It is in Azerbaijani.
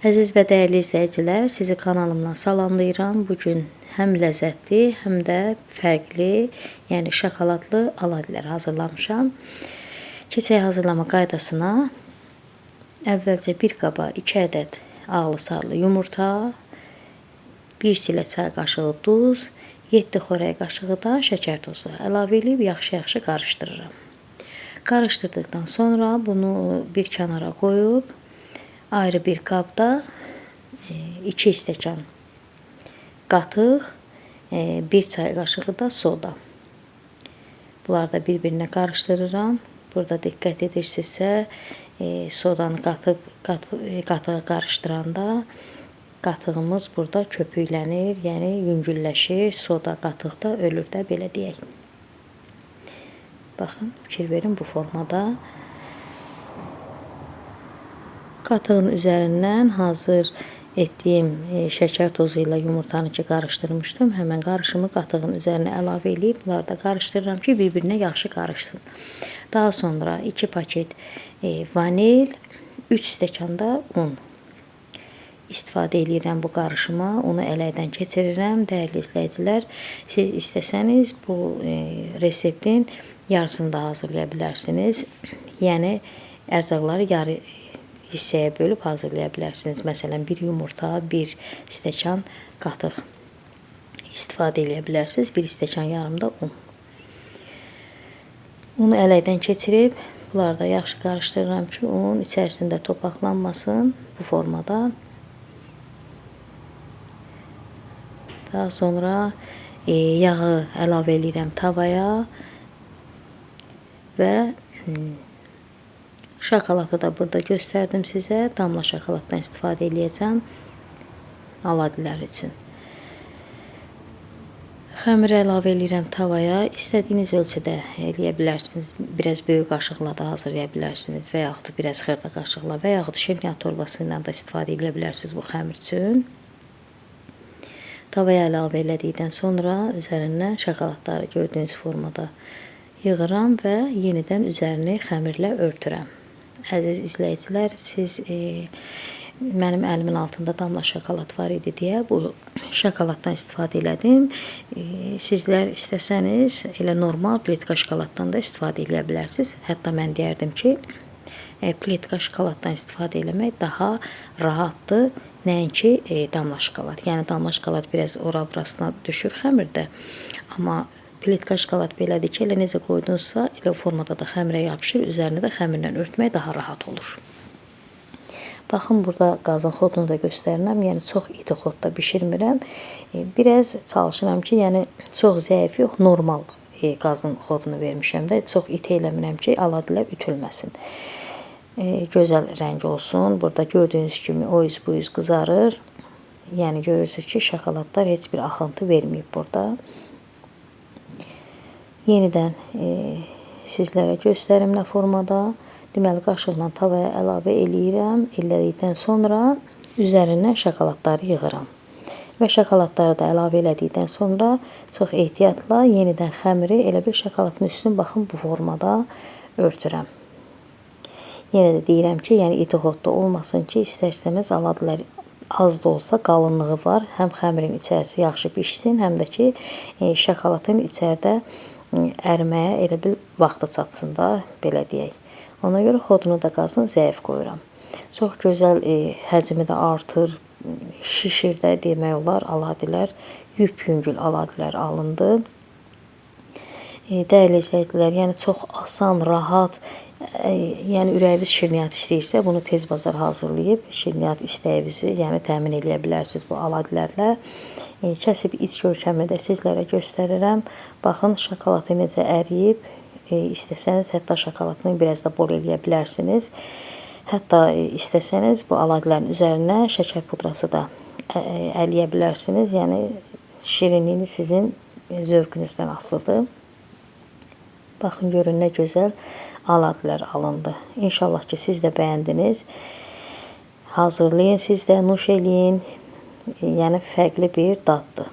Əziz və dəyərli izləyicilər, sizi kanalımdan salamlayıram. Bugün həm ləzzətli, həm də fərqli, yəni şokoladlı oladilər hazırlamışam. Keçək hazırlama qaydasına. Əvvəlcə bir qaba 2 ədəd ağlı sarlı yumurta, 1 silə çay qaşığı duz, 7 xörək qaşığı da şəkər tozu əlavə edib yaxşı-yaxşı qarışdırıram. Qarışdırdıqdan sonra bunu bir kənara qoyub, ayrı bir qabda 2 stəkan qatıq, 1 çay qaşığı da soda. Bunları da bir-birinə qarışdırıram. Burada diqqət edirsinizsə, sodanı qatığa qarışdıranda qatığımız burada köpüklənir, yəni yüngülləşir, soda qatıqda ölür də, belə deyək. Baxın, fikir verin bu formada. Qatığın üzərindən hazır etdiyim şəkər tozu ilə yumurtanı ki qarışdırmışdım. Həmən qarışımı qatığın üzərinə əlavə edib bunları da qarışdırıram ki bir-birinə yaxşı qarışsın. Daha sonra 2 paket vanil, 3 stəkan da un istifadə edirəm bu qarışıma. Onu ələkdən keçirirəm. Dəyərli izləyicilər, siz istəsəniz bu reseptin yarısını da hazırlaya bilərsiniz. Yəni ərzaqları yarı hissəyə bölüb hazırlaya bilərsiniz. Məsələn, 1 yumurta, 1 stəkan qatıq istifadə edə bilərsiniz. 1 stəkan yarım da un. Unu ələkdən keçirib, bunları da yaxşı qarışdırıram ki, un içərisində topaqlanmasın bu formada. Daha sonra yağı əlavə edirəm tavaya və şokoladı da burada göstərdim sizə. Damla şokoladdan istifadə edəcəm oladilər üçün. Xəmiri əlavə edirəm tavaya. İstədiyiniz ölçüdə eləyə bilərsiniz. Biraz böyük qaşıqla da hazırlaya bilərsiniz və yaxud biraz xırda qaşıqla və yaxud şirniyyat torbası ilə də istifadə edə bilərsiniz bu xəmir üçün. Tavaya əlavə elədikdən sonra üzərindən şokoladları gördüyünüz formada yığıram və yenidən üzərini xəmirlə örtürəm. Əziz izləyicilər, siz mənim əlimin altında damla şokolad var idi deyə bu şokoladdan istifadə elədim. Sizlər istəsəniz elə normal plitka şokoladdan da istifadə edə bilərsiniz. Hətta mən deyərdim ki, plitka şokoladdan istifadə eləmək daha rahatdır, nəinki damla şokolad. Yəni damla şokolad biraz ora-burasına düşür xəmirdə, amma plitka şokolad belədir ki, elə necə qoydunuzsa, elə formada da xəmirə yapışır, üzərini də xəmirlə örtmək daha rahat olur. Baxın, burada qazın xodunu da göstərirəm, yəni çox iti xodda bişirmirəm. Biraz çalışıram ki, yəni çox zəif yox, normal qazın xodunu vermişəm də, çox iti eləmirəm ki, oladilər ütülməsin. Gözəl rəng olsun. Burada gördüyünüz kimi o yüz bu yüz qızarır. Yəni görürsünüz ki, şokoladlar heç bir axıntı verməyib burada. Yenidən sizlərə göstərim nə formada. Deməli, qaşıqla tavaya əlavə eləyirəm. Elədikdən sonra üzərinə şokoladları yığıram. Və şokoladları da əlavə elədikdən sonra çox ehtiyatla yenidən xəmiri elə bir şokoladın üstünü baxın bu formada örtürəm. Yenə də deyirəm ki, yəni iti xodda olmasın ki, istər-istəməz oladilər az da olsa qalınlığı var. Həm xəmirin içərisi yaxşı bişsin, həm də ki, şokoladın içəridə əriməyə elə bir vaxtı çatsın da, belə deyək. Ona görə xodunu da qazın zəif qoyuram. Çox gözəl həcmi də artır, şişir də demək olar, oladilər. Yüngül oladilər alındı. Dəyərli izləyicilər, yəni çox asan, rahat, yəni ürəyiniz şirniyyat istəyirsə, bunu tez bazar hazırlayıb, şirniyyat istəyinizi yəni təmin edə bilərsiniz bu oladilərlə. Kəsib iç görkəmini də sizlərə göstərirəm. Baxın, şokoladı necə əriyib. İstəsəniz, hətta şokoladını biraz da bol eləyə bilərsiniz. Hətta istəsəniz, bu oladilərin üzərinə şəkər pudrası da ələyə bilərsiniz. Yəni, şirinliyi sizin zövqünüzdən asılıdır. Baxın, görün nə gözəl oladilər alındı. İnşallah ki, siz də bəyəndiniz. Hazırlayın, siz də nuş eləyin. Yəni, fərqli bir daddır.